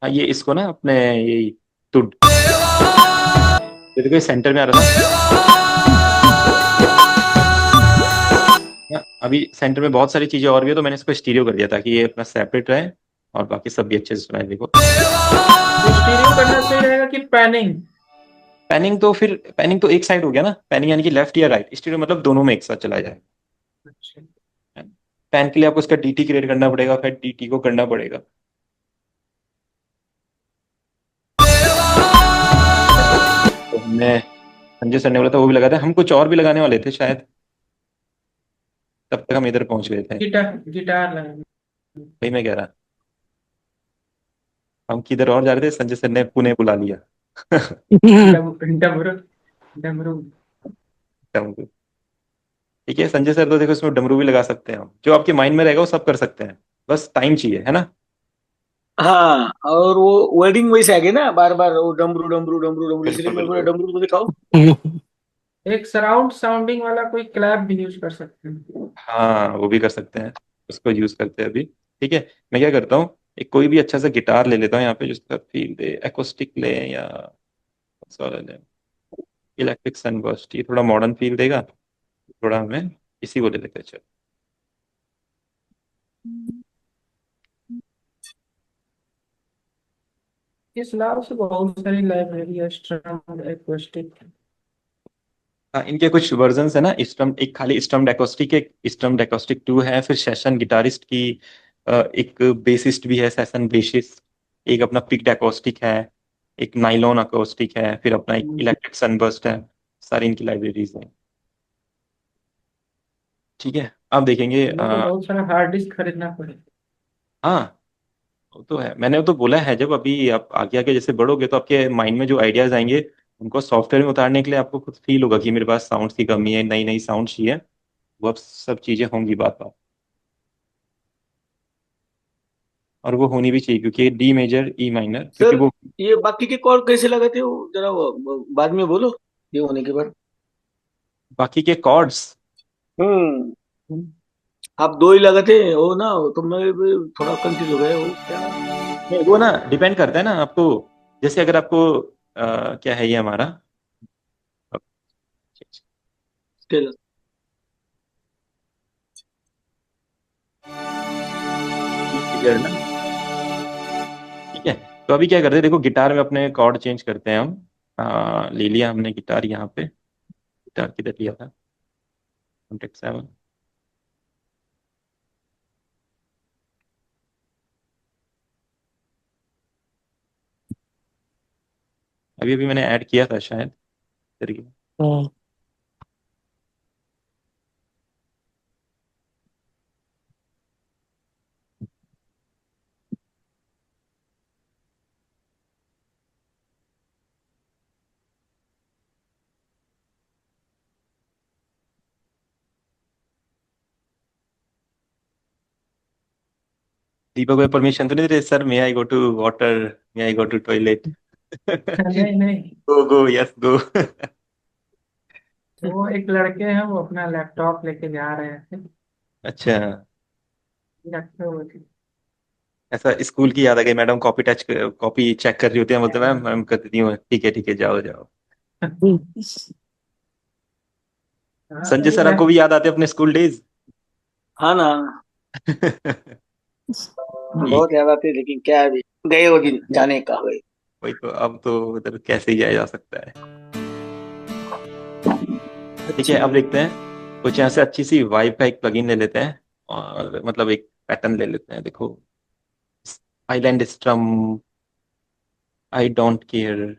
हाँ, ये इसको ना अपने ये तुड, ये देखो सेंटर में आ रहा था। हाँ, अभी सेंटर में बहुत सारी चीजें और भी है, तो मैंने इसको स्टीरियो कर दिया ताकि ये अपना सेपरेट रहे और बाकी सब भी अच्छे से सुनाई। देखो स्टीरियो करना सही रहेगा कि पैनिंग। पैनिंग तो एक साइड हो गया ना, पैनिंग यानी कि लेफ्ट या राइट, स्टीरियो मतलब दोनों में एक साथ चला जाए। अच्छा, पैन के लिए आपको इसका डीटी क्रिएट करना पड़ेगा, फिर डीटी को करना पड़ेगा। तो हमने संजय सर ने बोला था वो भी लगाते हैं, हम कुछ और भी लगाने वाले थे शायद, तब तक हम इधर पहुंच गए थे। गिटार गिटार लगाएंगे। वही मैं कह रहा, हम किधर और जा रहे थे, संजय सर ने पुणे बुला लिया। डमरू डमरू। डमरू। ठीक है, संजय सर तो देखो इसमें डमरू भी लगा सकते हैं हम, जो आपके माइंड में रहेगा वो सब कर सकते हैं, बस टाइम चाहिए, है ना। हाँ, और वो वर्डिंग वैसे आ गई ना, बार बार वो डमरू डमरू डमरू डमरू, इसलिए मैं बोला डमरू तो दिखाओ। एक सराउंड साउंडिंग वाला कोई क्लैप भी यूज कर सकते हैं। हाँ, वो भी कर सकते हैं, उसको यूज करते हैं अभी। ठीक है, मैं क्या करता हूँ, एक कोई भी अच्छा सा गिटार ले लेता हूँ यहाँ पे, जिसका फील दे, एकोस्टिक ले या इलेक्ट्रिक सनबर्स्ट, ये थोड़ा मॉडर्न फील देगा, थोड़ा हमें इसी को ले लेते हैं। चलो, इस नाम से बहुत सारी लाइब्रेरी है, स्ट्रम्ड एक्वेस्टिक। हाँ, इनके कुछ वर्जन्स है ना, स्टम्ड, एक खाली स्टम्ड एक्रोस्टिक, एक स्टम्ड एक्रोस्टिक 2 है, फिर सेशन गिटारिस्ट की एक बेसिस्ट भी है, सेशन बेसिस्ट, एक अपना पिक्ड एक्रोस्टिक है, एक नाइलॉन अकोस्टिक है, फिर अपना एक इलेक्ट्रिक सनबर्स्ट है। सारी इनकी लाइब्रेरीज हैं। ठीक है, आप देखेंगे ये तो बहुत सारा हार्ड डिस्क खरीदना पड़ेगा। हाँ, वो तो है, मैंने तो बोला है, जब अभी आप आगे आगे जैसे बढ़ोगे तो आपके माइंड में जो आइडियाज आएंगे उनको सॉफ्टवेयर में उतारने के लिए आपको खुद फील होगा कि मेरे पास साउंड्स की कमी है, नई नई साउंड चाहिए। वो अब सब चीजें होंगी बात बात, और वो होनी भी चाहिए, क्योंकि डी मेजर ई माइनर, क्योंकि सर वो ये बाकी के कॉर्ड कैसे लगाते हो जरा वो बाद में बोलो, ये होने के बाद। बाकी के कॉर्ड्स, हम्म। आप दो ही लगाते हो ना, तो मैं भी थोड़ा कंफ्यूज हो गया वो क्या। वो ना डिपेंड करता है ना आपको, जैसे अगर आपको क्या है ये हमारा स्केल। मेजर ना, ठीक है। तो अभी क्या करते हैं, देखो गिटार में अपने कॉर्ड चेंज करते हैं हम। ले लिया हमने गिटार यहाँ पे, गिटार किधर लिया था, कॉन्टेक्ट 7। अभी अभी मैंने ऐड किया था शायद, इधर ही। दीपक भाई परमिशन तो नहीं दे रहे sir, may I go to water, may I go to toilet? नहीं नहीं, गो गो, यस गो। वो एक लड़के हैं, वो अपना लैपटॉप लेके जा रहे थे, अच्छा, रखे हुए थे। ऐसा स्कूल की याद आ गई, मैडम कॉपी चेक कर रही होती है, बोलते हैं मैम मैम कर देती हूँ, ठीक है जाओ जाओ। हाँ संजय वही सर आपको भी याद आते हैं अपने स्कूल डेज? हाँ ना, ठीक, बहुत याद आती है, लेकिन क्या है अभी, गए वो दिन जाने का गए। वही तो, अब तो उधर कैसे ही जाया जा सकता है। ठीक है, अच्छा। अब देखते हैं कुछ यहाँ से अच्छी सी वाइब का एक प्लगइन ले लेते हैं, और मतलब एक पैटर्न ले लेते हैं। देखो, island स्ट्रम, I don't care,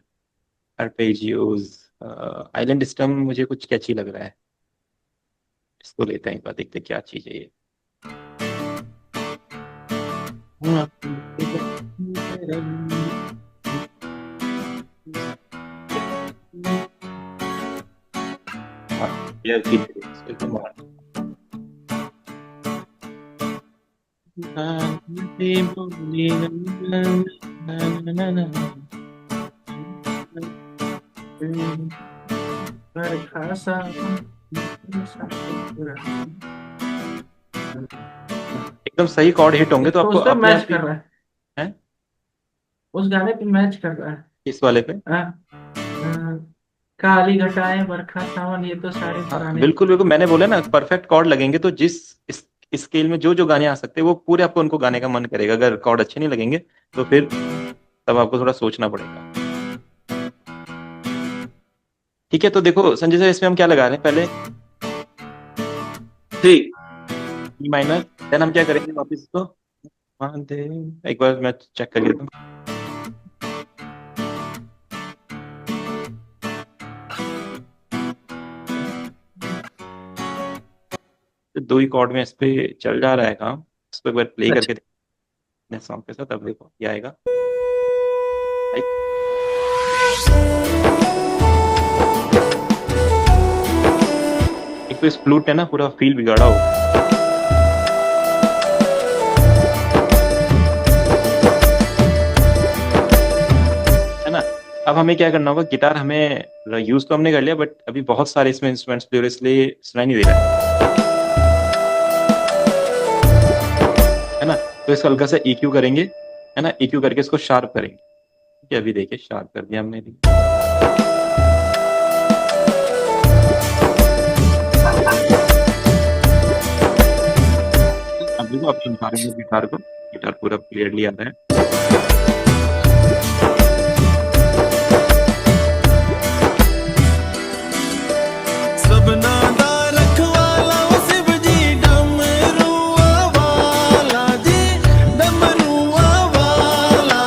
arpeggios, island स्ट्रम मुझे कुछ कैची लग रहा है, इसको लेते हैं एक बार, देखते हैं क्या चीज है ये। हाँ, ये feel करिए, इसको एकदम बरखा सा एकदम सही कॉर्ड हिट होंगे तो तो आपको उस पे अपने मैच आप ही कर रहा है, है। उस गाने पे मैच कर रहा है। इस वाले पे, हाँ, हाँ, काली घटाएं बरखा सावन, ये तो सारे हाँ पुराने। बिल्कुल बिल्कुल, मैंने बोला ना परफेक्ट कॉर्ड लगेंगे तो जिस इस स्केल में जो जो गाने आ सकते हैं वो पूरे आपको उनको गाने का मन करेगा। अगर कॉर्ड अच्छे नहीं लगेंगे तो फिर तब आपको थोड़ा सोचना पड़ेगा। ठीक है, तो देखो संजय सर, इसमें हम क्या लगा रहे हैं, पहले ठीक। ई माइनर, देन हम क्या करेंगे वापस इसको, हाँ दे, एक बार मैं चेक कर लेता हूँ। तो दो ही कॉर्ड में इस पे चल जा रहा है काम, इसको एक बार प्ले अच्छा। करके देखते हैं सॉन्ग के साथ, अब देखो क्या आएगा। एक तो इस फ्लूट ने ना पूरा फील बिगाड़ा हो, है ना। अब हमें क्या करना होगा, गिटार हमें यूज तो हमने कर लिया, बट अभी बहुत सारे इसमें इंस्ट्रूमेंट्स प्ले हो रहे हैं, इसलिए सुनाई नहीं दे रहा है ना। तो इसको हल्का सा EQ करेंगे, है ना, EQ करके इसको शार्प करेंगे। ठीक है, अभी देखिए शार्प कर दिया हमने भी। अब देखो, अब सुन पा रहे हैं गिटार को, गिटार पूरा क्लियरली आ रहा है। सबना दा रखवाला ओ शिव जी, डमरुआ वाला जी, डमरुआ वाला,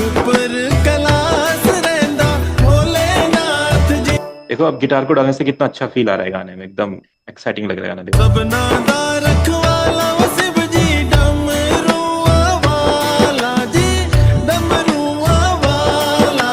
ऊपर कैलाश रहिंदा भोलेनाथ जी। देखो अब गिटार को डालने से कितना अच्छा फील आ रहा है गाने में, एकदम एक्साइटिंग लग रहा है गाना। देखो सबना दा रखवाला वो शिव जी डमरुआ वाला जी, डमरुआ वाला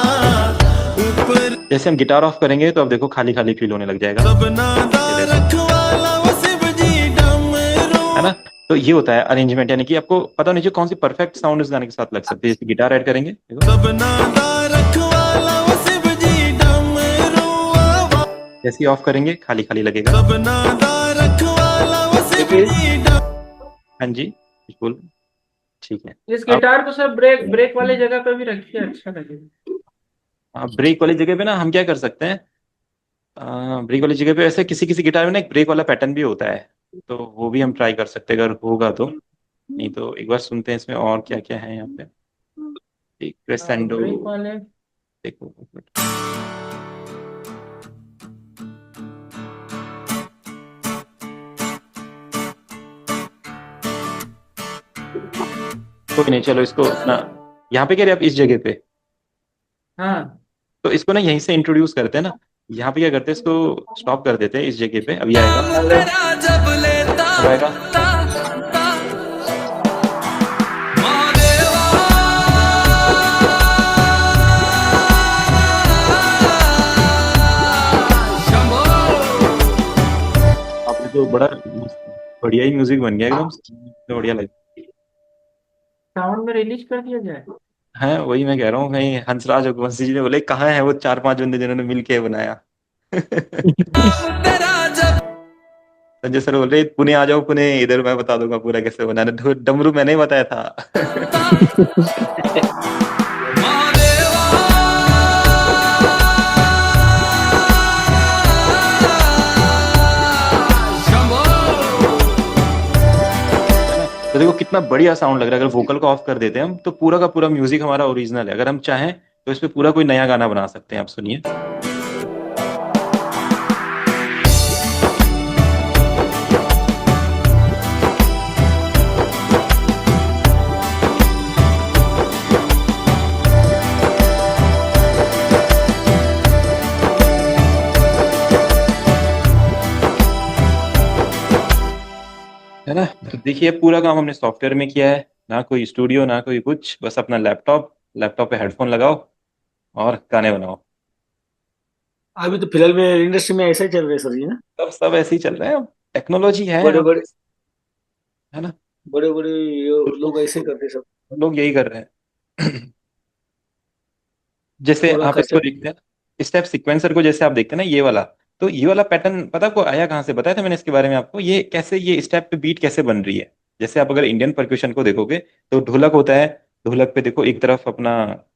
ऊपर। जैसे हम गिटार ऑफ करेंगे तो अब देखो खाली खाली फील होने लग जाएगा, सबना दा ये देखो, रखवाला वो शिव जी डमरुआ। है ना। तो ये होता है अरेंजमेंट, यानी कि आपको पता नहीं चाहिए कौन सी परफेक्ट साउंड इस गाने के साथ लग सकती है। जैसे गिटार ऐड करेंगे, देखो सबना दा रखवाला वो शिव जी डमरुआ वाला। जैसे ही ऑफ करेंगे खाली खाली लगेगा। सबना दा रखवाला वो शिव देखिए जी हाँ जी, बिल्कुल ठीक है। इस अब गिटार को सब ब्रेक ब्रेक वाली जगह पे भी रखिए, अच्छा लगेगा। ब्रेक वाली जगह पे ना हम क्या कर सकते हैं, ब्रेक वाली जगह पे ऐसे किसी किसी गिटार में ना एक ब्रेक वाला पैटर्न भी होता है, तो वो भी हम ट्राई कर सकते हैं अगर होगा तो। नहीं तो एक बार सुनते हैं इसमें और क्या क्या है यहाँ पे। एक क्रेसेंडो, ब्रेक वाले देखो एक मिनट। कोई नहीं, चलो इसको अपना यहाँ पे कह रहे हैं आप इस जगह पे, हाँ तो इसको ना यहीं से इंट्रोड्यूस करते हैं ना। यहाँ पे क्या करते हैं, इसको स्टॉप कर देते हैं इस जगह पे। अभी आएगा, नाम तेरा जब लेता अब आएगा। ता ता महादेवा। शंभो। आपने तो बड़ा बढ़िया ही म्यूजिक बन गया एकदम, तो बढ़िया लगा। साउंड में रिलीज कर दिया जाए। है वही मैं कह रहा हूँ, कहीं हंसराज रघुवंशी जी ने बोले कहाँ है वो चार पांच बंदे जिन्होंने मिल के बनाया। नाम तेरा जब संजय सर बोल रहे पुणे आ जाओ, पुणे इधर मैं बता दूंगा पूरा कैसे बनाना। डमरू मैंने ही बताया था। महादेवा। शंभो। तो देखो कितना बढ़िया साउंड लग रहा है। अगर वोकल को ऑफ कर देते हैं हम तो पूरा का पूरा म्यूजिक हमारा ओरिजिनल है। अगर हम चाहें तो इस पे पूरा कोई नया गाना बना सकते हैं। आप सुनिए, है ना। तो देखिए पूरा काम हमने सॉफ्टवेयर में किया है, ना कोई स्टूडियो ना कोई कुछ, बस अपना लैपटॉप, लैपटॉप पे हेडफोन लगाओ और गाने बनाओ। अभी तो फिलहाल में इंडस्ट्री में ऐसा ही चल रहा है सर जी ना। सब ऐसे ही चल रहा है, अब टेक्नोलॉजी है बड़े अब, बड़े है ना। बड़े बड़े लोग ऐसे ही करते हैं सब। लोग यही कर रहे हैं। जैसे थोड़ा आप खर्चा। इसको देखते हैं, स्टेप सीक्वेंसर को जैसे आप देखते हैं ना, ये वाला, तो ये वाला पैटर्न पता आपको आया कहाँ से? बताया था मैंने इसके बारे में आपको, ये कैसे, ये स्टेप पे बीट कैसे बन रही है। जैसे आप अगर इंडियन परक्यूशन को देखोगे तो ढोलक होता है, ढोलक पे देखो एक तरफ अपना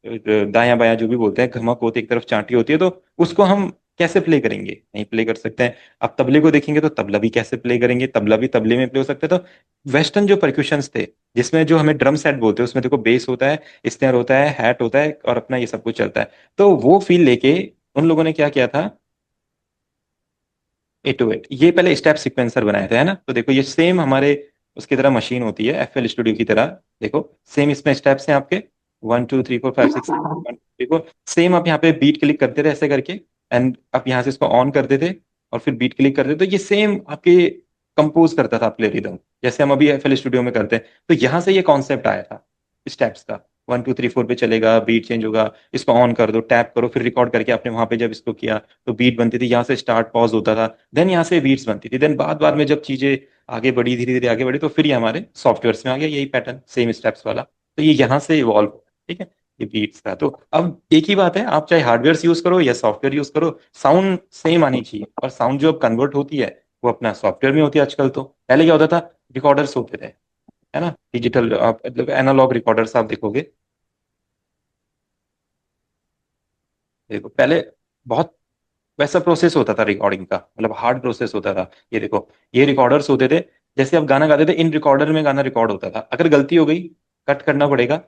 दायां बायां जो भी बोलते हैं घमक होती है, एक तरफ चांटी होती है, तो उसको हम कैसे प्ले करेंगे? नहीं प्ले कर सकते हैं। आप तबले को देखेंगे तो तबला भी कैसे प्ले करेंगे? तबला भी तबले में प्ले हो सकता है। तो वेस्टर्न जो परक्यूशंस थे, जिसमें जो हमें ड्रम सेट बोलते हैं, उसमें देखो बेस होता है, स्नेयर होता है, हैट होता है और अपना ये सब कुछ चलता है। तो वो फील लेके उन लोगों ने क्या किया था, 808 ये पहले स्टेप सीक्वेंसर बनाए थे, है ना। तो देखो ये सेम हमारे उसकी तरह मशीन होती है, एफएल स्टूडियो की तरह। देखो सेम इसमें स्टेप्स हैं आपके, 1 2 3 4 5 6 1 2 3 4 सेम। आप यहाँ पे बीट क्लिक करते थे ऐसे करके, एंड आप यहाँ से इसको ऑन करते थे और फिर बीट क्लिक करते थे, तो ये सेम आपके कंपोज करता था प्ले रिदम, जैसे हम अभी एफएल स्टूडियो में करते हैं। तो यहाँ से ये कॉन्सेप्ट आया था स्टेप्स का। 1 2 3 4 पे चलेगा, बीट चेंज होगा, इसको ऑन कर दो, टैप करो, फिर रिकॉर्ड करके आपने वहां पे जब इसको किया तो बीट बनती थी, यहाँ से स्टार्ट पॉज होता था, देन यहाँ से बीट्स बनती थी। देन बाद बाद में जब चीजें आगे बढ़ी, धीरे धीरे आगे बढ़ी, तो फिर ये हमारे सॉफ्टवेयर में आ गया यही पैटर्न, सेम स्टेप्स वाला। तो ये यहाँ से इवॉल्व हुआ, ठीक है, ये बीट्स का। तो अब एक ही बात है, आप चाहे हार्डवेयर यूज करो या सॉफ्टवेयर यूज करो, साउंड सेम आनी चाहिए। और साउंड जो अब कन्वर्ट होती है वो अपना सॉफ्टवेयर में होती है आजकल। तो पहले क्या होता था, रिकॉर्डर्स होते थे, है ना, डिजिटल, आप मतलब एनालॉग रिकॉर्डर्स आप देखोगे, देखो पहले बहुत वैसा प्रोसेस होता था रिकॉर्डिंग का, मतलब हार्ड प्रोसेस होता था। ये देखो ये रिकॉर्डर्स होते थे, जैसे आप गाना गाते थे इन रिकॉर्डर में गाना रिकॉर्ड होता था, अगर गलती हो गई कट करना पड़ेगा,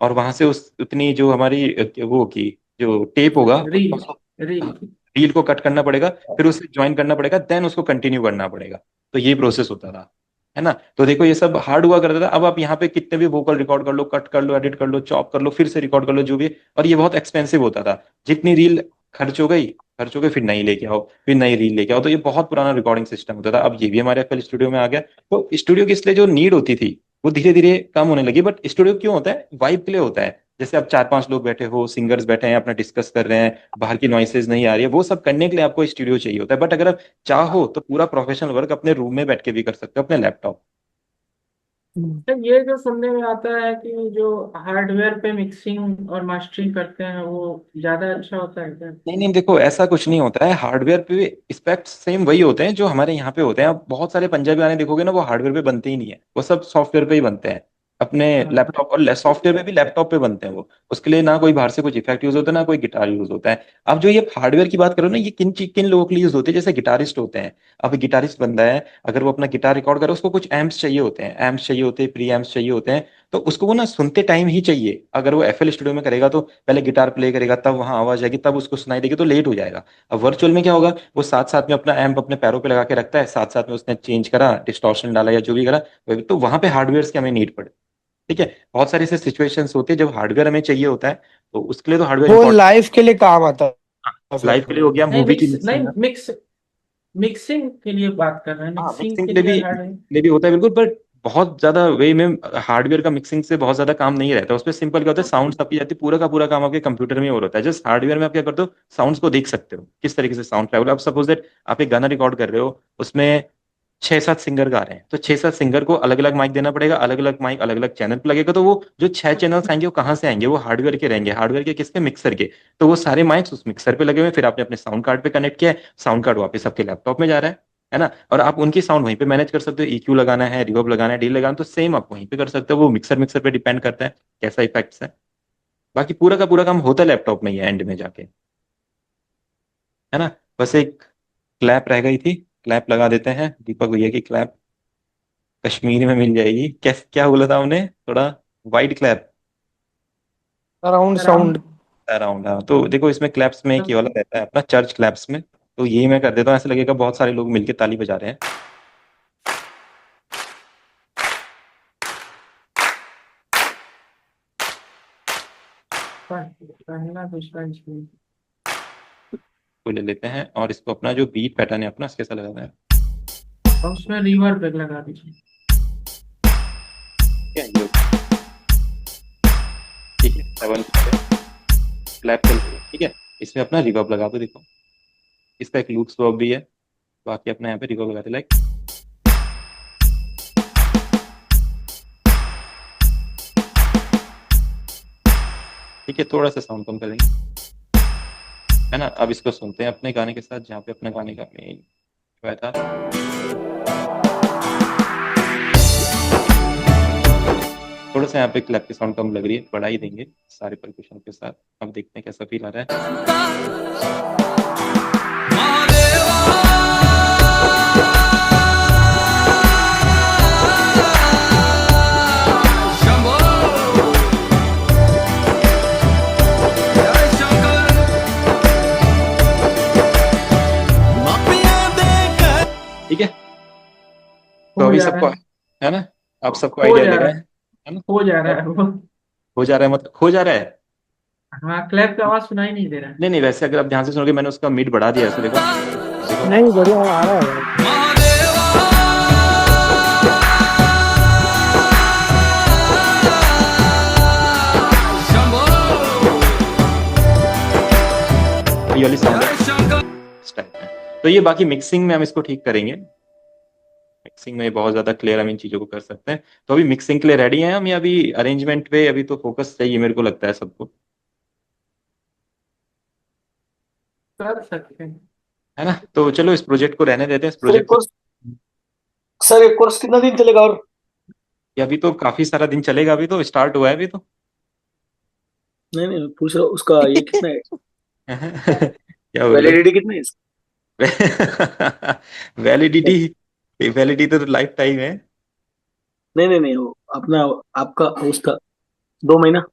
और वहां से उस उतनी जो हमारी वो की जो टेप होगा रील रील रील को कट करना पड़ेगा, फिर उसे ज्वाइन करना पड़ेगा, देन उसको कंटिन्यू करना पड़ेगा। तो ये प्रोसेस होता था, है ना। तो देखो ये सब हार्ड हुआ करता था। अब आप यहाँ पे कितने भी वोकल रिकॉर्ड कर लो, कट कर लो, एडिट कर लो, चॉप कर लो, फिर से रिकॉर्ड कर लो, जो भी है, और ये बहुत एक्सपेंसिव होता था। जितनी रील खर्च हो गई खर्च हो गए, फिर नई लेके आओ, फिर नई रील लेके आओ। तो ये बहुत पुराना रिकॉर्डिंग सिस्टम होता था। अब ये भी हमारे एफएल स्टूडियो में आ गया। तो स्टूडियो की इसलिए जो नीड होती थी वो धीरे धीरे कम होने लगी। बट स्टूडियो क्यों होता है? वाइब के लिए होता है। जैसे अब 4-5 लोग बैठे हो, सिंगर्स बैठे हैं, अपना डिस्कस कर रहे हैं, बाहर की नॉइसेज नहीं आ रही है, वो सब करने के लिए आपको स्टूडियो चाहिए होता है। बट अगर आप चाहो तो पूरा प्रोफेशनल वर्क अपने रूम में बैठ के भी कर सकते हो, अपने लैपटॉप। तो ये जो सुनने में आता है कि जो हार्डवेयर पे मिक्सिंग और मास्टरिंग करते हैं वो ज्यादा अच्छा होता है क्या? नहीं नहीं, देखो ऐसा कुछ नहीं होता है। हार्डवेयर पे स्पेक्स सेम वही होते हैं जो हमारे यहाँ पे होते हैं। आप बहुत सारे पंजाबी गाने देखोगे ना, वो हार्डवेयर पे बनते ही नहीं है, वो सब सॉफ्टवेयर पे ही बनते हैं अपने हाँ। लैपटॉप। और सॉफ्टवेयर पे भी लैपटॉप पे बनते हैं वो। उसके लिए ना कोई बाहर से कुछ इफेक्ट यूज होता है, ना कोई गिटार यूज होता है। अब जो ये हार्डवेयर की बात करो ना, ये किन किन लोगों के लिए यूज होते हैं? जैसे गिटारिस्ट होते हैं। अब गिटारिस्ट बंदा है, अगर वो अपना गिटार रिकॉर्ड करे, उसको कुछ एम्प्स चाहिए होते हैं, एम्प्स चाहिए होते हैं, प्री एम्प्स चाहिए होते हैं। तो उसको वो ना सुनते टाइम ही चाहिए। अगर वो एफएल स्टूडियो में करेगा तो पहले गिटार प्ले करेगा, तब वहां आवाज आएगी, तब उसको सुनाई देगी, तो लेट हो जाएगा। अब वर्चुअल में क्या होगा, वो साथ साथ में अपना एम्प अपने पैरों पे लगा के रखता है, साथ साथ में उसने चेंज करा, डिस्टॉर्शन डाला या जो भी करा, तो वहां पे हार्डवेयर की हमें नीड पड़े। ठीक है। बहुत सारी ऐसे सिचुएशंस होती है जब हार्डवेयर हमें चाहिए होता है, तो उसके लिए तो हार्डवेयर वो इंपॉर्टेंट। लाइफ के लिए काम आता है फिर लाइव के तो। लिए हो गया, नहीं मूवी की मिक्स नहीं मिक्सिंग। मिक्सिंग के लिए बात कर रहे हैं, हाँ, मिक्सिंग मिक्सिंग के के लिए लिए भी हार्डवेयर। होता है बिल्कुल। बट बहुत ज्यादा वे में हार्डवेयर का मिक्सिंग से बहुत ज्यादा काम नहीं रहता। उसमें सिंपल क्या होता है, साउंड आपकी जाती है, पूरा का पूरा काम आपके कंप्यूटर में हो रहा है। जस्ट हार्डवेयर में आप क्या करते हो, साउंड्स को देख सकते हो किस तरीके से साउंड ट्रैवल। आप सपोज दैट आप एक गाना रिकॉर्ड कर रहे हो, उसमें 6-7 सिंगर गा रहे हैं, तो 6-7 सिंगर को अलग अलग माइक देना पड़ेगा, अलग अलग माइक अलग अलग चैनल पे लगेगा। तो वो जो 6 चैनल्स आएंगे वो कहाँ से आएंगे? वो हार्डवेयर के रहेंगे। हार्डवेयर के किसके? मिक्सर के। तो वो सारे माइक्स उस मिक्सर पे लगे हुए हैं, फिर आपने अपने साउंड कार्ड पे कनेक्ट किया है, साउंड कार्ड वापस आपके लैपटॉप में जा रहा है ना? और आप उनकी साउंड वहीं पे मैनेज कर सकते हो। ईक्यू लगाना है, रिवर्ब लगाना है, डी लगाना है, तो सेम आप वहीं पे कर सकते हो। वो मिक्सर मिक्सर पे डिपेंड करता है कैसा इफेक्ट्स है। बाकी पूरा का पूरा काम होता है लैपटॉप में ही एंड में जाके, है ना? बस एक क्लैप रह गई थी, क्लैप लगा देते हैं दीपक भैया की क्लैप। कश्मीरी में मिल जाएगी। कैसे, क्या बोला था हमने? थोड़ा wide clap around around. Sound. Around. हाँ, तो देखो इसमें क्लैप्स में एक ये वाला रहता है अपना चर्च क्लैप्स में। तो यही मैं कर देता हूँ, ऐसे लगेगा बहुत सारे लोग मिलके ताली बजा रहे हैं। पहला दूसरा इसमें। तो ले लेते हैं और इसको अपना जो बीट पैटर्न है अपना, इसके साथ लगाना है। और उसमें रिवर्ब लगा दीजिए। ठीक है, ये ठीक है, 7 क्लैप चल रही है। ठीक है, इसमें अपना रिवर्ब लगा दो। देखो इसका एक लूप स्वर्ब भी है। बाकी अपना यहाँ पे रिवर्ब लगाते लाइक। ठीक है, थोड़ा सा साउंड कम करेंगे, है ना? अब इसको सुनते हैं अपने गाने के साथ, जहाँ पे अपने गाने का मेन जो था। थोड़ा सा यहाँ पे क्लैप की साउंड कम लग रही है, बढ़ा ही देंगे सारे परक्यूशन के साथ। अब देखते हैं कैसा फील आ रहा है। ठीक है, तो हो अभी जा रहा सबको है। है ना? आप सबको हो आइडिया जा ले रहा रहा है। है ना? हो जा रहा अब है वो। हो जा रहा है, मतलब हो जा रहा है। हाँ, क्लैप की आवाज सुनाई नहीं दे रहा है। नहीं नहीं, वैसे अगर आप ध्यान से सुनोगे, मैंने उसका मिड बढ़ा दिया, ऐसे देखो, देखो। नहीं, बढ़िया आ रहा है भाई। ये वाली साउंड है इस टाइप में। तो ये बाकी मिक्सिंग में हम इसको ठीक करेंगे। मिक्सिंग में बहुत ज्यादा क्लियर हम इन चीजों को कर सकते हैं। तो अभी मिक्सिंग के लिए रेडी हैं हम, या अभी अरेंजमेंट पे अभी तो फोकस चाहिए मेरे को लगता है सबको, कर सकते हैं। है ना? तो चलो इस प्रोजेक्ट को रहने देते हैं। इस सर एक प्रोजेक्ट को कोर्स सर एक कोर्स कितना दिन चलेगा? और ये अभी तो काफी सारा दिन चलेगा, अभी तो स्टार्ट हुआ है अभी तो। नहीं नहीं, मैं पूछ रहा हूँ उसका ये कितना है, क्या बोल रहे वैलिडिटी कितना है इसका? हो? वैलिडिटी, वैलिडिटी तो लाइफ टाइम है। नहीं नहीं नहीं, वो अपना आपका उसका 2 महीना।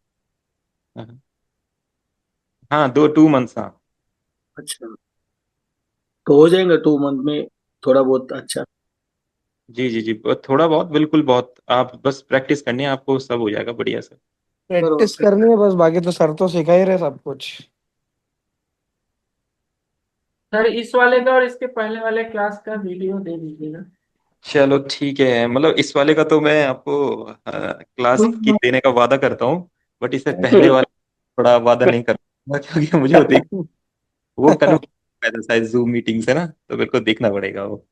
हाँ, 2 मंथ्स, हाँ। अच्छा, तो हो जाएगा 2 मंथ में थोड़ा बहुत। अच्छा, जी जी जी, थोड़ा बहुत, बिल्कुल बहुत। आप बस प्रैक्टिस करनी है आपको, सब हो जाएगा बढ़िया से। करो प्रैक्टिस करनी है बस, बाकी तो सर तो सिखा ही रहे सब कुछ। सर इस वाले का और इसके पहले वाले क्लास का वीडियो दे दीजिएगा। चलो ठीक है, मतलब इस वाले का तो मैं आपको क्लास की देने का वादा करता हूँ, बट इससे पहले वाले थोड़ा वादा नहीं कर पाऊंगा, क्योंकि मुझे वो देख वो कन्वर्ट शायद जूम मीटिंग से ना, तो मेरे को देखना पड़ेगा वो।